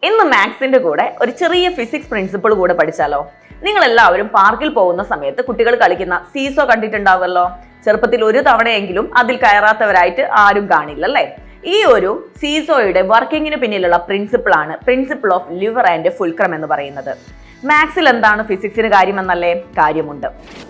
ഇന്ന് മാത്സിന്റെ കൂടെ ഒരു ചെറിയ ഫിസിക്സ് പ്രിൻസിപ്പിൾ കൂടെ പഠിച്ചാലോ? നിങ്ങൾ എല്ലാവരും പാർക്കിൽ പോകുന്ന സമയത്ത് കുട്ടികൾ കളിക്കുന്ന സീസോ കണ്ടിട്ടുണ്ടാവുമല്ലോ. ചെറുപ്പത്തിൽ ഒരു തവണയെങ്കിലും അതിൽ കയറാത്തവരായിട്ട് ആരും കാണില്ല അല്ലേ? ഈ ഒരു സീസോയുടെ വർക്കിങ്ങിന് പിന്നിലുള്ള principle of liver and fulcrum എന്ന് പറയുന്നത്. മാത്സിൽ എന്താണ് ഫിസിക്സിന് കാര്യമെന്നല്ലേ? കാര്യമുണ്ട്.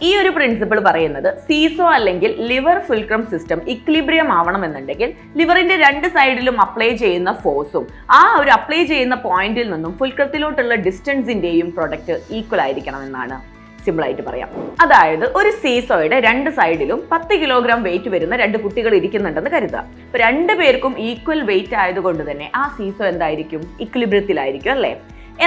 ഈ ഒരു പ്രിൻസിപ്പിൾ പറയുന്നത് സീസോ അല്ലെങ്കിൽ ലിവർ ഫുൾക്രം സിസ്റ്റം ഇക്വിലിബ്രിയം ആവണമെന്നുണ്ടെങ്കിൽ ലിവറിന്റെ രണ്ട് സൈഡിലും അപ്ലൈ ചെയ്യുന്ന ഫോഴ്സും ആ ഒരു അപ്ലൈ ചെയ്യുന്ന പോയിന്റിൽ നിന്നും ഫുൾക്രത്തിലോട്ടുള്ള ഡിസ്റ്റൻസിന്റെയും പ്രൊഡക്റ്റ് ഈക്വൽ ആയിരിക്കണം എന്നാണ് സിമ്പിൾ ആയിട്ട് പറയാം. അതായത് ഒരു സീസോയുടെ രണ്ട് സൈഡിലും 10 കിലോഗ്രാം വെയിറ്റ് വരുന്ന രണ്ട് കുട്ടികൾ ഇരിക്കുന്നുണ്ടെന്ന് കരുതുക. അപ്പൊ രണ്ടുപേർക്കും ഈക്വൽ വെയിറ്റ് ആയതുകൊണ്ട് തന്നെ ആ സീസോ എന്തായിരിക്കും? ഇക്വിലിബ്രിയത്തിലായിരിക്കും അല്ലേ?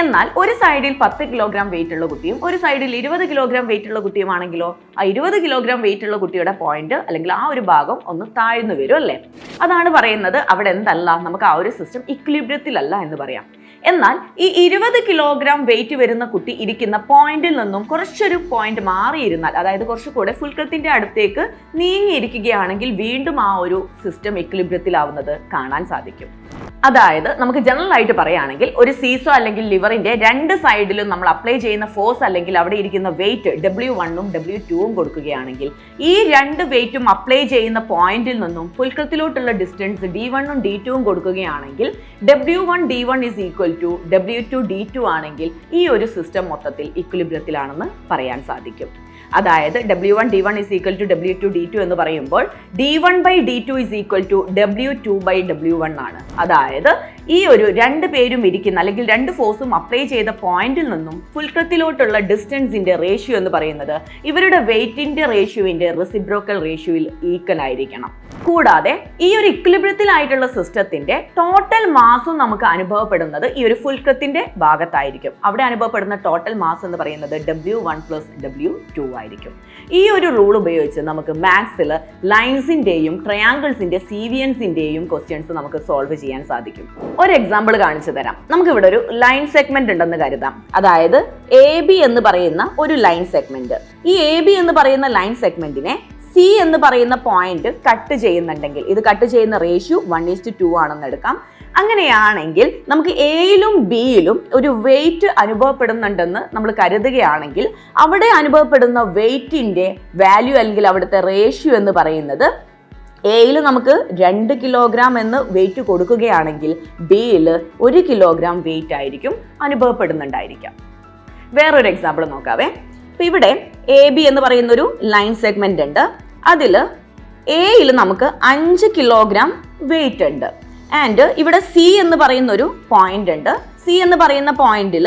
എന്നാൽ ഒരു സൈഡിൽ 10 കിലോഗ്രാം വെയിറ്റ് ഉള്ള കുട്ടിയും ഒരു സൈഡിൽ 20 കിലോഗ്രാം വെയിറ്റ് ഉള്ള കുട്ടിയുമാണെങ്കിലോ ആ 20 കിലോഗ്രാം വെയിറ്റ് ഉള്ള കുട്ടിയുടെ പോയിന്റ് അല്ലെങ്കിൽ ആ ഒരു ഭാഗം ഒന്ന് താഴ്ന്നു വരും അല്ലേ? അതാണ് പറയുന്നത് അവിടെ എന്തല്ല, നമുക്ക് ആ ഒരു സിസ്റ്റം ഇക്വിലിബ്രിയത്തിലല്ല എന്ന് പറയാം. എന്നാൽ ഈ 20 കിലോഗ്രാം വെയിറ്റ് വരുന്ന കുട്ടി ഇരിക്കുന്ന പോയിന്റിൽ നിന്നും കുറച്ചൊരു പോയിന്റ് മാറിയിരുന്നാൽ, അതായത് കുറച്ചുകൂടെ ഫുൾക്രത്തിന്റെ അടുത്തേക്ക് നീങ്ങിയിരിക്കുകയാണെങ്കിൽ വീണ്ടും ആ ഒരു സിസ്റ്റം ഇക്വിലിബ്രിയത്തിലാവുന്നത് കാണാൻ സാധിക്കും. അതായത് നമുക്ക് ജനറൽ ആയിട്ട് പറയുകയാണെങ്കിൽ ഒരു സീസോ അല്ലെങ്കിൽ ലിവറിന്റെ രണ്ട് സൈഡിലും നമ്മൾ അപ്ലൈ ചെയ്യുന്ന ഫോഴ്സ് അല്ലെങ്കിൽ അവിടെ ഇരിക്കുന്ന വെയിറ്റ് W1ഉം W2ഉം കൊടുക്കുകയാണെങ്കിൽ ഈ രണ്ട് വെയിറ്റും അപ്ലൈ ചെയ്യുന്ന പോയിന്റിൽ നിന്നും ഫുൾക്രത്തിലോട്ടുള്ള ഡിസ്റ്റൻസ് D1ഉം D2ഉം കൊടുക്കുകയാണെങ്കിൽ W1 D1 is equal to W2 D2 ആണെങ്കിൽ ഈ ഒരു സിസ്റ്റം മൊത്തത്തിൽ ഇക്വിലിബ്രിയത്തിലാണെന്ന് പറയാൻ സാധിക്കും. അതായത് W1 D1 is equal to W2 D2 എന്ന് പറയുമ്പോൾ D1 by D2 is equal to W2 by W1 ആണ്. അതായത് ഈ ഒരു രണ്ട് പേരും ഇരിക്കുന്ന അല്ലെങ്കിൽ രണ്ട് ഫോഴ്സും അപ്ലൈ ചെയ്ത പോയിന്റിൽ നിന്നും ഫുൾക്രത്തിലോട്ടുള്ള ഡിസ്റ്റൻസിന്റെ റേഷ്യോ എന്ന് പറയുന്നത് ഇവരുടെ വെയിറ്റിന്റെ റേഷ്യോവിന്റെ റെസിപ്രോക്കൽ റേഷ്യോയിൽ ഈക്വൽ ആയിരിക്കണം. കൂടാതെ ഈ ഒരു ഇക്വിലിബ്രിയത്തിലായിട്ടുള്ള സിസ്റ്റത്തിന്റെ ടോട്ടൽ മാസും നമുക്ക് അനുഭവപ്പെടുന്നത് ഈ ഒരു ഫുൾക്രത്തിന്റെ ഭാഗത്തായിരിക്കും. അവിടെ അനുഭവപ്പെടുന്ന ടോട്ടൽ മാസ് എന്ന് പറയുന്നത് W1 plus W2 ആയിരിക്കും. ഈ ഒരു റൂൾ ഉപയോഗിച്ച് നമുക്ക് മാത്സിൽ ലൈൻസിന്റെയും ട്രയാങ്കിൾസിന്റെ സീവിയൻസിന്റെയും ക്വസ്റ്റ്യൻസ് നമുക്ക് സോൾവ് ചെയ്യാൻ സാധിക്കും. ഒരു എക്സാമ്പിൾ കാണിച്ചു തരാം. നമുക്ക് ഇവിടെ ഒരു ലൈൻ സെഗ്മെന്റ് ഉണ്ടെന്ന് കരുതാം. അതായത് AB എന്ന് പറയുന്ന ഒരു ലൈൻ സെഗ്മെന്റ്. ഈ AB എന്ന് പറയുന്ന ലൈൻ സെഗ്മെന്റിനെ C എന്ന് പറയുന്ന പോയിന്റ് കട്ട് ചെയ്യുന്നുണ്ടെങ്കിൽ ഇത് കട്ട് ചെയ്യുന്ന റേഷ്യോ 1:2 ആണെന്ന് എടുക്കാം. അങ്ങനെയാണെങ്കിൽ നമുക്ക് എയിലും ബിയിലും ഒരു വെയിറ്റ് അനുഭവപ്പെടുന്നുണ്ടെന്ന് നമ്മൾ കരുതുകയാണെങ്കിൽ അവിടെ അനുഭവപ്പെടുന്ന വെയിറ്റിന്റെ വാല്യൂ അല്ലെങ്കിൽ അവിടുത്തെ റേഷ്യോ എന്ന് പറയുന്നത് എയിൽ നമുക്ക് 2 കിലോഗ്രാം എന്ന് വെയിറ്റ് കൊടുക്കുകയാണെങ്കിൽ ബിയിൽ 1 കിലോഗ്രാം വെയിറ്റ് ആയിരിക്കും അനുഭവപ്പെടുന്നുണ്ടായിരിക്കാം. വേറൊരു എക്സാമ്പിൾ നോക്കാവേ. അപ്പൊ ഇവിടെ AB എന്ന് പറയുന്ന ഒരു ലൈൻ സെഗ്മെന്റ് ഉണ്ട്. അതിൽ എയിൽ നമുക്ക് 5 കിലോഗ്രാം വെയിറ്റ് ഉണ്ട്. ആൻഡ് ഇവിടെ C എന്ന് പറയുന്ന ഒരു പോയിന്റ് ഉണ്ട്. C എന്ന് പറയുന്ന പോയിന്റിൽ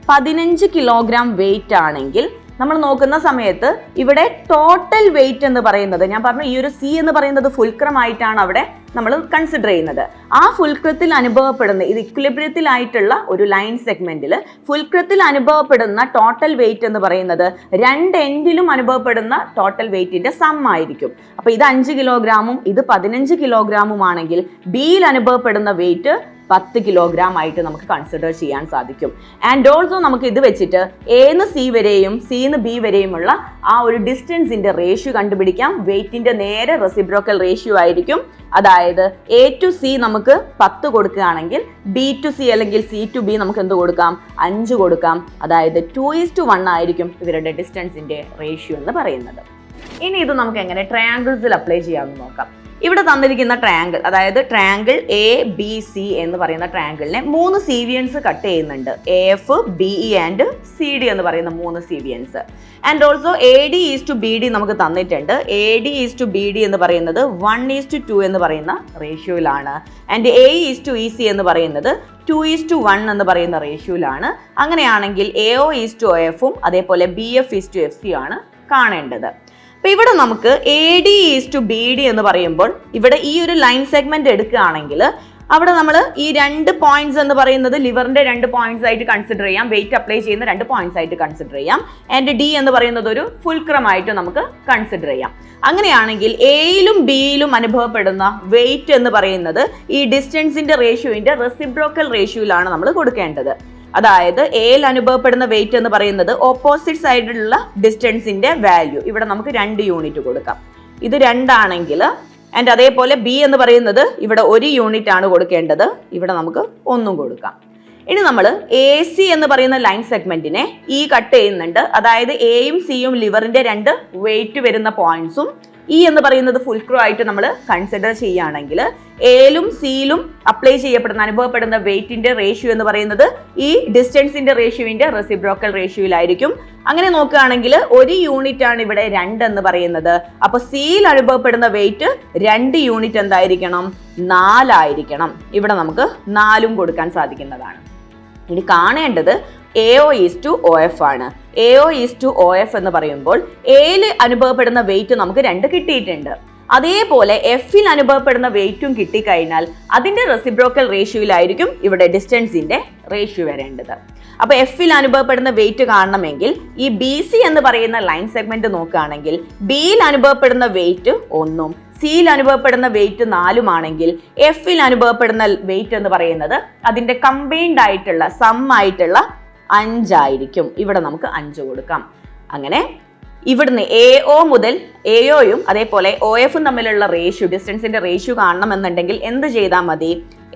15 കിലോഗ്രാം വെയിറ്റ് ആണെങ്കിൽ നമ്മൾ നോക്കുന്ന സമയത്ത് ഇവിടെ ടോട്ടൽ വെയിറ്റ് എന്ന് പറയുന്നത്, ഞാൻ പറഞ്ഞു ഈ ഒരു C എന്ന് പറയുന്നത് ഫുൾക്രം ആയിട്ടാണ് അവിടെ നമ്മൾ കൺസിഡർ ചെയ്യുന്നത്. ആ ഫുൾക്രത്തിൽ അനുഭവപ്പെടുന്ന ഇത് ഇക്വിലിബ്രിയത്തിലായിട്ടുള്ള ഒരു ലൈൻ സെഗ്മെന്റിൽ ഫുൾക്രത്തിൽ അനുഭവപ്പെടുന്ന ടോട്ടൽ വെയിറ്റ് എന്ന് പറയുന്നത് രണ്ട് എൻഡിലും അനുഭവപ്പെടുന്ന ടോട്ടൽ വെയിറ്റിന്റെ സം ആയിരിക്കും. അപ്പൊ ഇത് 5 കിലോഗ്രാമും ഇത് 15 കിലോഗ്രാമും ആണെങ്കിൽ ബിയിൽ അനുഭവപ്പെടുന്ന വെയിറ്റ് 10 കിലോഗ്രാം ആയിട്ട് നമുക്ക് കൺസിഡർ ചെയ്യാൻ സാധിക്കും. ആൻഡ് ഓൾസോ നമുക്ക് ഇത് വെച്ചിട്ട് എന്ന് C വരെയും സിന്ന് ബി വരെയുമുള്ള ആ ഒരു ഡിസ്റ്റൻസിന്റെ റേഷ്യോ കണ്ടുപിടിക്കാം. വെയിറ്റിന്റെ നേരെ റെസിപ്രോക്കൽ റേഷ്യോ ആയിരിക്കും. അതായത് A to C നമുക്ക് 10 കൊടുക്കുകയാണെങ്കിൽ B to C അല്ലെങ്കിൽ C to B നമുക്ക് എന്ത് കൊടുക്കാം? 5 കൊടുക്കാം. അതായത് 2:1 ആയിരിക്കും ഇവരുടെ ഡിസ്റ്റൻസിന്റെ റേഷ്യോ എന്ന് പറയുന്നത്. ഇനി ഇത് നമുക്ക് എങ്ങനെ ട്രയാങ്കിൾസിൽ അപ്ലൈ ചെയ്യാമെന്ന് നോക്കാം. ഇവിടെ തന്നിരിക്കുന്ന ട്രയാങ്കിൾ, അതായത് ട്രയാങ്കിൾ ABC എന്ന് പറയുന്ന ട്രയാങ്കിളിനെ 3 സീവിയൻസ് കട്ട് ചെയ്യുന്നുണ്ട്. AF, BE ആൻഡ് CD എന്ന് പറയുന്ന 3 cevians. And also AD is to BD നമുക്ക് തന്നിട്ടുണ്ട്. AD ഈസ് ടു BD എന്ന് പറയുന്നത് 1:2 എന്ന് പറയുന്ന റേഷ്യോയിലാണ്. And AE is to EC എന്ന് പറയുന്നത് 2:1 എന്ന് പറയുന്ന റേഷ്യോയിലാണ്. അങ്ങനെയാണെങ്കിൽ AO ഈസ് ടു OFും അതേപോലെ BF ഈസ് ടു FC ആണ് കാണേണ്ടത്. അപ്പൊ ഇവിടെ നമുക്ക് AD ഈസ് ടു BD എന്ന് പറയുമ്പോൾ ഇവിടെ ഈ ഒരു ലൈൻ സെഗ്മെന്റ് എടുക്കുകയാണെങ്കിൽ അവിടെ നമ്മൾ ഈ 2 പോയിന്റ്സ് എന്ന് പറയുന്നത് ലിവറിന്റെ 2 പോയിന്റ്സ് ആയിട്ട് കൺസിഡർ ചെയ്യാം. വെയിറ്റ് അപ്ലൈ ചെയ്യുന്ന 2 പോയിന്റ്സ് ആയിട്ട് കൺസിഡർ ചെയ്യാം. ആൻഡ് D എന്ന് പറയുന്നത് ഒരു ഫുൾക്രം ആയിട്ട് നമുക്ക് കൺസിഡർ ചെയ്യാം. അങ്ങനെയാണെങ്കിൽ എയിലും ബിയിലും അനുഭവപ്പെടുന്ന വെയിറ്റ് എന്ന് പറയുന്നത് ഈ ഡിസ്റ്റൻസിന്റെ റേഷ്യോന്റെ റെസിപ്രോക്കൽ റേഷ്യോയിലാണ് നമ്മൾ കൊടുക്കേണ്ടത്. അതായത് എയിൽ അനുഭവപ്പെടുന്ന വെയിറ്റ് എന്ന് പറയുന്നത് ഓപ്പോസിറ്റ് സൈഡിലുള്ള ഡിസ്റ്റൻസിന്റെ വാല്യൂ ഇവിടെ നമുക്ക് 2 യൂണിറ്റ് കൊടുക്കാം. ഇത് 2 ആണെങ്കിൽ ആൻഡ് അതേപോലെ ബി എന്ന് പറയുന്നത് ഇവിടെ 1 യൂണിറ്റ് ആണ് കൊടുക്കേണ്ടത്, ഇവിടെ നമുക്ക് 1 കൊടുക്കാം. ഇനി നമ്മൾ എ സി എന്ന് പറയുന്ന ലൈൻ സെഗ്മെന്റിനെ ഈ കട്ട് ചെയ്യുന്നുണ്ട്. അതായത് എയും സിയും ലിവറിന്റെ രണ്ട് വെയിറ്റ് വരുന്ന പോയിന്റ്സും ഇ എന്ന് പറയുന്നത് ഫുൾക്രൂ ആയിട്ട് നമ്മൾ കൺസിഡർ ചെയ്യുകയാണെങ്കിൽ എയിലും സിയിലും അപ്ലൈ ചെയ്യപ്പെടുന്ന അനുഭവപ്പെടുന്ന വെയിറ്റിന്റെ റേഷ്യോ എന്ന് പറയുന്നത് ഈ ഡിസ്റ്റൻസിന്റെ റേഷ്യോവിന്റെ റെസിപ്രോക്കൽ റേഷ്യോയിലായിരിക്കും. അങ്ങനെ നോക്കുകയാണെങ്കിൽ ഒരു യൂണിറ്റ് ആണ് ഇവിടെ 2 എന്ന് പറയുന്നത്. അപ്പൊ സിയിൽ അനുഭവപ്പെടുന്ന വെയിറ്റ് 2 യൂണിറ്റ് എന്തായിരിക്കണം? 4 ആയിരിക്കണം. ഇവിടെ നമുക്ക് 4 കൊടുക്കാൻ സാധിക്കുന്നതാണ്. ഇനി കാണേണ്ടത് AO ഈസ് ടു OF ആണ്. AO ഈസ് ടു OF എന്ന് പറയുമ്പോൾ എയിൽ അനുഭവപ്പെടുന്ന വെയിറ്റ് നമുക്ക് 2 കിട്ടിയിട്ടുണ്ട്. അതേപോലെ എഫിൽ അനുഭവപ്പെടുന്ന വെയിറ്റും കിട്ടിക്കഴിഞ്ഞാൽ അതിന്റെ റെസിപ്രോക്കൽ റേഷ്യോയിലായിരിക്കും ഇവിടെ ഡിസ്റ്റൻസിന്റെ റേഷ്യോ വരേണ്ടത്. അപ്പൊ എഫിൽ അനുഭവപ്പെടുന്ന വെയിറ്റ് കാണണമെങ്കിൽ ഈ BC എന്ന് പറയുന്ന ലൈൻ സെഗ്മെന്റ് നോക്കുകയാണെങ്കിൽ ബിയിൽ അനുഭവപ്പെടുന്ന വെയിറ്റ് 1ഉം സിയിൽ അനുഭവപ്പെടുന്ന വെയിറ്റ് 4ഉം ആണെങ്കിൽ എഫിൽ അനുഭവപ്പെടുന്ന വെയിറ്റ് എന്ന് പറയുന്നത് അതിന്റെ കമ്പൈൻഡ് ആയിട്ടുള്ള സം ആയിട്ടുള്ള 5 ആയിരിക്കും. ഇവിടെ നമുക്ക് 5 കൊടുക്കാം. അങ്ങനെ ഇവിടുന്ന് AO മുതൽ AOയും അതേപോലെ OFും തമ്മിലുള്ള റേഷ്യോ ഡിസ്റ്റൻസിന്റെ റേഷ്യോ കാണണമെന്നുണ്ടെങ്കിൽ എന്ത് ചെയ്താൽ മതി?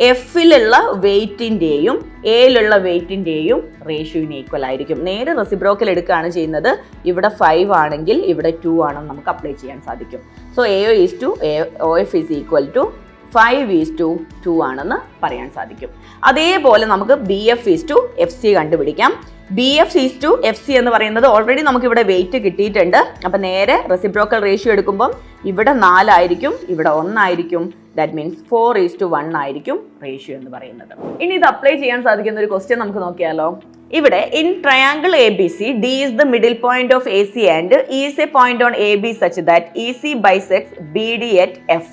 എഫിലുള്ള വെയിറ്റിന്റെയും എയിലുള്ള വെയിറ്റിന്റെയും റേഷ്യോന് ഈക്വൽ ആയിരിക്കും. നേരെ റെസിപ്രോക്കൽ എടുക്കുകയാണ് ചെയ്യുന്നത്. ഇവിടെ 5 ആണെങ്കിൽ ഇവിടെ 2 ആണെന്ന് നമുക്ക് അപ്ലൈ ചെയ്യാൻ സാധിക്കും. So AO is to OF is equal to 5 is to 2 ആണെന്ന് പറയാൻ സാധിക്കും. അതേപോലെ നമുക്ക് BF ഈസ് ടു FC കണ്ടുപിടിക്കാം. BF ഈസ് ടു FC എന്ന് പറയുന്നത് ഓൾറെഡി നമുക്ക് ഇവിടെ വെയിറ്റ് കിട്ടിയിട്ടുണ്ട്. അപ്പൊ നേരെ റെസിപ്രോക്കൽ റേഷ്യോ എടുക്കുമ്പോൾ ഇവിടെ 4 ആയിരിക്കും, ഇവിടെ 1 ആയിരിക്കും. ദാറ്റ് മീൻസ് 4 ഈസ് ടു 1 ആയിരിക്കും റേഷ്യോ എന്ന് പറയുന്നത്. ഇനി ഇത് അപ്ലൈ ചെയ്യാൻ സാധിക്കുന്ന ഒരു ക്വസ്റ്റ്യൻ നമുക്ക് നോക്കിയാലോ. ഇവിടെ in triangle ABC D is the middle point of AC and E is a point on AB such that EC bisects BD at F.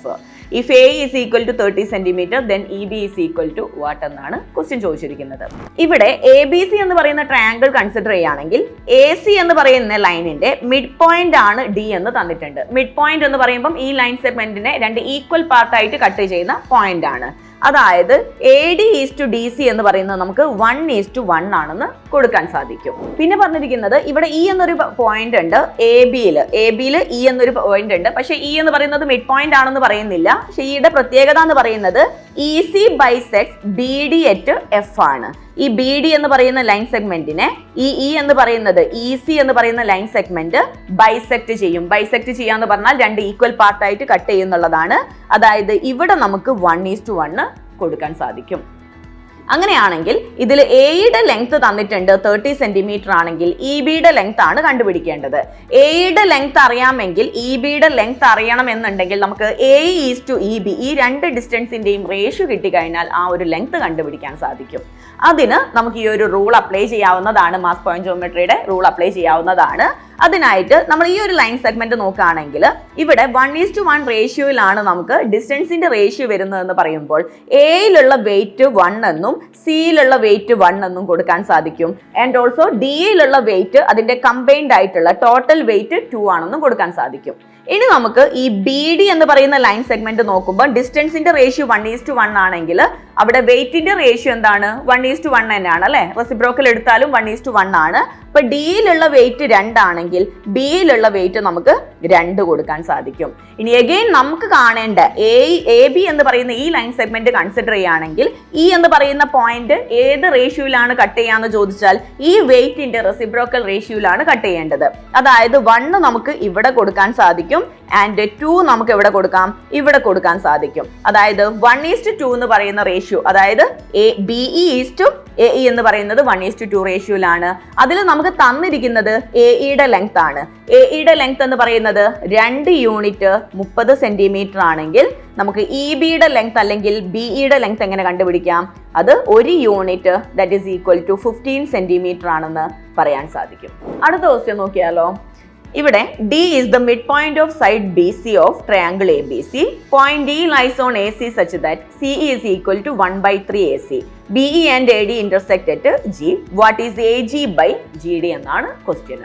If A is equal to 30 cm, then EB is equal to what എന്നാണ് question ചോദിച്ചിരിക്കുന്നത്. ഇവിടെ ABC എന്ന് പറയുന്ന triangle consider ചെയ്യുകയാണെങ്കിൽ AC എന്ന് പറയുന്ന ലൈനിന്റെ mid point ആണ് D എന്ന് തന്നിട്ടുണ്ട്. മിഡ് പോയിന്റ് എന്ന് പറയുമ്പോൾ ഈ ലൈൻ സെഗ്മെന്റിനെ 2 ഈക്വൽ പാർട്ടായിട്ട് കട്ട് ചെയ്യുന്ന പോയിന്റ് ആണ്. അതായത് AD ഈസ് ടു DC എന്ന് പറയുന്നത് നമുക്ക് 1 ഈസ് ടു 1 ആണെന്ന് കൊടുക്കാൻ സാധിക്കും. പിന്നെ പറഞ്ഞിരിക്കുന്നത് ഇവിടെ E എന്നൊരു പോയിന്റ് ഉണ്ട് എബിയിൽ E എന്നൊരു പോയിന്റ് ഉണ്ട്. പക്ഷേ E എന്ന് പറയുന്നത് മിഡ് പോയിന്റ് ആണെന്ന് പറയുന്നില്ല. പക്ഷേ ഈയുടെ പ്രത്യേകത എന്ന് പറയുന്നത് EC bisects BD at F ആണ്. ഈ BD എന്ന് പറയുന്ന ലൈൻ സെഗ്മെന്റിനെ ഈ E എന്ന് പറയുന്നത് EC എന്ന് പറയുന്ന ലൈൻ സെഗ്മെന്റ് ബൈസെക്ട് ചെയ്യും. ബൈസെക്ട് ചെയ്യാന്ന് പറഞ്ഞാൽ 2 ഈക്വൽ പാർട്ടായിട്ട് കട്ട് ചെയ്യുന്നുള്ളതാണ്. അതായത് ഇവിടെ നമുക്ക് 1 ഈസ് ടു 1 കൊടുക്കാൻ സാധിക്കും. അങ്ങനെയാണെങ്കിൽ ഇതിൽ എയുടെ ലെങ്ത് തന്നിട്ടുണ്ട് 30 സെന്റിമീറ്റർ ആണെങ്കിൽ EBയുടെ ലെങ്ത് ആണ് കണ്ടുപിടിക്കേണ്ടത്. എയുടെ ലെങ്ത് അറിയാമെങ്കിൽ EBയുടെ ലെങ്ത് അറിയണം എന്നുണ്ടെങ്കിൽ നമുക്ക് A ഈസ് ടു EB ഈ 2 ഡിസ്റ്റൻസിന്റെയും റേഷ്യോ കിട്ടിക്കഴിഞ്ഞാൽ ആ ഒരു ലെങ്ത് കണ്ടുപിടിക്കാൻ സാധിക്കും. അതിന് നമുക്ക് ഈ ഒരു റൂൾ അപ്ലൈ ചെയ്യാവുന്നതാണ്. മാസ് പോയിന്റ് ജോമെട്രിയുടെ റൂൾ അപ്ലൈ ചെയ്യാവുന്നതാണ്. അതിനായിട്ട് നമ്മൾ ഈ ഒരു ലൈൻ സെഗ്മെന്റ് നോക്കുകയാണെങ്കിൽ ഇവിടെ 1:1 റേഷ്യോയിലാണ് നമുക്ക് ഡിസ്റ്റൻസിന്റെ റേഷ്യോ വരുന്നതെന്ന് പറയുമ്പോൾ എയിലുള്ള വെയിറ്റ് 1 എന്നും സിയിലുള്ള വെയിറ്റ് 1 എന്നും കൊടുക്കാൻ സാധിക്കും. ആൻഡ് ഓൾസോ ഡിയിലുള്ള വെയിറ്റ് അതിന്റെ കമ്പൈൻഡ് ആയിട്ടുള്ള ടോട്ടൽ വെയിറ്റ് 2 ആണെന്നും കൊടുക്കാൻ സാധിക്കും. ഇനി നമുക്ക് ഈ BD എന്ന് പറയുന്ന ലൈൻ സെഗ്മെന്റ് നോക്കുമ്പോൾ ഡിസ്റ്റൻസിന്റെ റേഷ്യോ 1:1 ആണെങ്കിൽ അവിടെ വെയിറ്റിന്റെ റേഷ്യോ എന്താണ്? 1:1 തന്നെയാണ് അല്ലെ. റെസിപ്രോക്കൽ എടുത്താലും 1:1 ആണ്. അപ്പൊ ഡിയിലുള്ള വെയിറ്റ് 2 ആണെങ്കിൽ ബിയിലുള്ള വെയിറ്റ് നമുക്ക് 2 കൊടുക്കാൻ സാധിക്കും. ഇനി അഗെയിൻ നമുക്ക് കാണേണ്ട AB എന്ന് പറയുന്ന ഈ ലൈൻ സെഗ്മെന്റ് കൺസിഡർ ചെയ്യുകയാണെങ്കിൽ E എന്ന് പറയുന്ന പോയിന്റ് ഏത് റേഷ്യോയിലാണ് കട്ട് ചെയ്യാന്ന് ചോദിച്ചാൽ ഈ വെയിറ്റിന്റെ റെസിപ്രോക്കൽ റേഷ്യോയിലാണ് കട്ട് ചെയ്യേണ്ടത്. അതായത് 1 നമുക്ക് ഇവിടെ കൊടുക്കാൻ സാധിക്കും ആൻഡ് 2 നമുക്ക് എവിടെ കൊടുക്കാം? ഇവിടെ കൊടുക്കാൻ സാധിക്കും. അതായത് 1:2 എന്ന് പറയുന്ന റേഷ്യോ, അതായത് BE ഈസ് ടു AE എന്ന് പറയുന്നത് 1:2 റേഷ്യോയിലാണ്. അതിൽ നമുക്ക് തന്നിരിക്കുന്നത് AEയുടെ ലെങ്ത് ആണ്. AEയുടെ ലെങ്ത് എന്ന് പറയുന്നത് 2 യൂണിറ്റ് 30 സെന്റിമീറ്റർ ആണെങ്കിൽ നമുക്ക് EBയുടെ ലെങ്ത് അല്ലെങ്കിൽ BEയുടെ ലെങ്ത് എങ്ങനെ കണ്ടുപിടിക്കാം? അത് 1 unit that is equal to 15 centimetre ആണെന്ന് പറയാൻ സാധിക്കും. അടുത്ത ക്വസ്റ്റ്യൻ നോക്കിയാലോ. ഇവിടെ D is the midpoint of side BC of triangle ABC. Point D lies on AC such that CE is equal to 1/3 AC. BE and AD intersect at G. What is AG by GD എന്നാണ് question.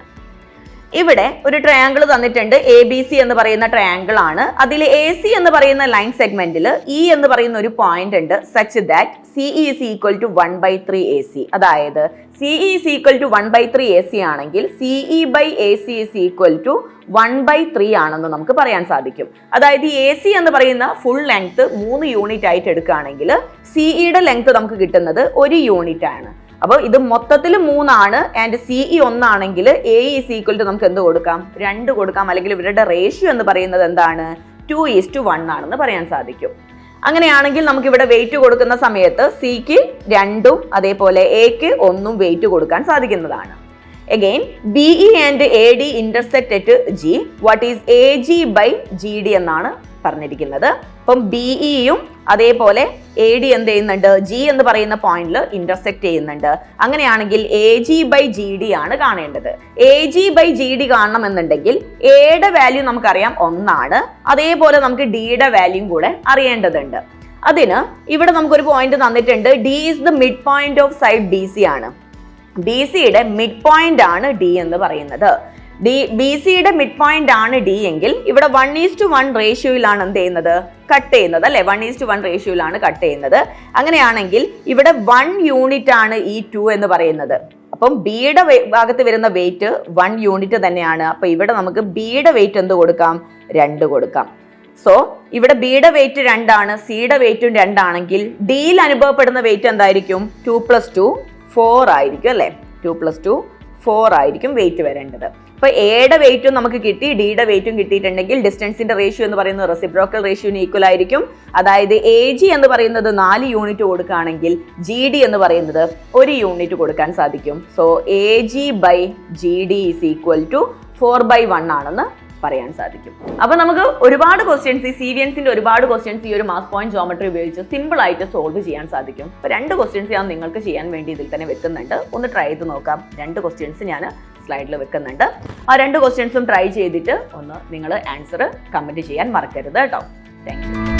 ഇവിടെ ഒരു triangle തന്നിട്ടുണ്ട്, A B C എന്ന് പറയുന്ന triangle ആണ്. അതിൽ A C എന്ന് പറയുന്ന ലൈൻ സെഗ്മെന്റിൽ ഇ എന്ന് പറയുന്ന ഒരു പോയിന്റ് ഉണ്ട്, such that CE is equal to 1/3 AC. അതായത് CE is equal to 1/3 AC ആണെങ്കിൽ CE by A C is equal to 1/3 ആണെന്ന് നമുക്ക് പറയാൻ സാധിക്കും. അതായത് എ സി എന്ന് പറയുന്ന ഫുൾ ലെങ്ത് 3 യൂണിറ്റ് ആയിട്ട് എടുക്കുകയാണെങ്കിൽ സിഇയുടെ ലെങ്ത് നമുക്ക് കിട്ടുന്നത് 1 യൂണിറ്റ് ആണ്. അപ്പോൾ ഇത് മൊത്തത്തിൽ 3 ആണ് ആൻഡ് സിഇ 1 ആണെങ്കിൽ എ ഈസ് ഈക്വൽ ടു നമുക്ക് എന്ത് കൊടുക്കാം, 2 കൊടുക്കാം. അല്ലെങ്കിൽ ഇവരുടെ റേഷ്യോ എന്ന് പറയുന്നത് എന്താണ്, 2:1 ആണെന്ന് പറയാൻ സാധിക്കും. അങ്ങനെയാണെങ്കിൽ നമുക്ക് ഇവിടെ വെയിറ്റ് കൊടുക്കുന്ന സമയത്ത് സിക്ക് 2ഉം അതേപോലെ എക്ക് 1ഉം വെയിറ്റ് കൊടുക്കാൻ സാധിക്കുന്നതാണ്. Again, BE and AD intersect at G. What is AG by GD എന്നാണ് പറഞ്ഞിരിക്കുന്നത്. അപ്പം BEയും അതേപോലെ AD എന്ത് ചെയ്യുന്നുണ്ട്, G എന്ന് പറയുന്ന പോയിന്റിൽ ഇന്റർസെക്ട് ചെയ്യുന്നുണ്ട്. അങ്ങനെയാണെങ്കിൽ AG by GD ആണ് കാണേണ്ടത്. AG by GD കാണണം എന്നുണ്ടെങ്കിൽ എയുടെ വാല്യൂ നമുക്കറിയാം 1 ആണ്. അതേപോലെ നമുക്ക് ഡിയുടെ വാല്യൂയും കൂടെ അറിയേണ്ടതുണ്ട്. അതിന് ഇവിടെ നമുക്കൊരു പോയിന്റ് തന്നിട്ടുണ്ട്, D is the mid point of side BC ആണ്. ബി സിയുടെ മിഡ് പോയിന്റ് ആണ് ഡി എന്ന് പറയുന്നത്. ബി സിയുടെ മിഡ് പോയിന്റ് ആണ് ഡി എങ്കിൽ ഇവിടെ 1:1 റേഷ്യോയിലാണ് എന്ത് ചെയ്യുന്നത്, കട്ട് ചെയ്യുന്നത് അല്ലെ, 1:1 റേഷ്യോയിലാണ് കട്ട് ചെയ്യുന്നത്. അങ്ങനെയാണെങ്കിൽ ഇവിടെ 1 യൂണിറ്റ് ആണ് ഈ 2 എന്ന് പറയുന്നത്. അപ്പം ബിയുടെ ഭാഗത്ത് വരുന്ന വെയിറ്റ് 1 യൂണിറ്റ് തന്നെയാണ്. അപ്പൊ ഇവിടെ നമുക്ക് ബിയുടെ വെയിറ്റ് എന്ത് കൊടുക്കാം, 2 കൊടുക്കാം. സോ ഇവിടെ ബിയുടെ വെയിറ്റ് 2 ആണ്, സിയുടെ വെയിറ്റും 2 ആണെങ്കിൽ ഡിയിൽ അനുഭവപ്പെടുന്ന വെയിറ്റ് എന്തായിരിക്കും, 2 + 2 4 ആയിരിക്കും അല്ലെ, 2 + 2 4 ആയിരിക്കും വെയിറ്റ് വരേണ്ടത്. അപ്പൊ എയുടെ വെയിറ്റും നമുക്ക് കിട്ടി, ഡിയുടെ വെയിറ്റും കിട്ടിയിട്ടുണ്ടെങ്കിൽ ഡിസ്റ്റൻസിന്റെ റേഷ്യോ എന്ന് പറയുന്നത് റെസിപ്രോക്കൽ റേഷ്യോന് ഈക്വൽ ആയിരിക്കും. അതായത് എ ജി എന്ന് പറയുന്നത് 4 യൂണിറ്റ് കൊടുക്കുകയാണെങ്കിൽ ജി ഡി എന്ന് പറയുന്നത് 1 യൂണിറ്റ് കൊടുക്കാൻ സാധിക്കും. So A G by G D is equal to 4/1 ആണെന്ന് പറയാൻ സാധിക്കും. അപ്പൊ നമുക്ക് ഒരുപാട് ക്വസ്റ്റ്യൻസ്, ഈ സീരിയൻസിന്റെ ഒരുപാട് ക്വസ്റ്റ്യൻസ് ഈ ഒരു മാസ് പോയിന്റ് ജോമെട്രി ഉപയോഗിച്ച് സിമ്പിൾ ആയിട്ട് സോൾവ് ചെയ്യാൻ സാധിക്കും. അപ്പൊ 2 ക്വസ്റ്റ്യൻസ് ഞാൻ നിങ്ങൾക്ക് ചെയ്യാൻ വേണ്ടി ഇതിൽ തന്നെ വെക്കുന്നുണ്ട്. ഒന്ന് ട്രൈ ചെയ്ത് നോക്കാം. 2 ക്വസ്റ്റ്യൻസ് ഞാൻ സ്ലൈഡിൽ വെക്കുന്നുണ്ട്. ആ 2 ക്വസ്റ്റ്യൻസും ട്രൈ ചെയ്തിട്ട് ഒന്ന് നിങ്ങൾ ആൻസർ കമന്റ് ചെയ്യാൻ മറക്കരുത് കേട്ടോ. Thank you.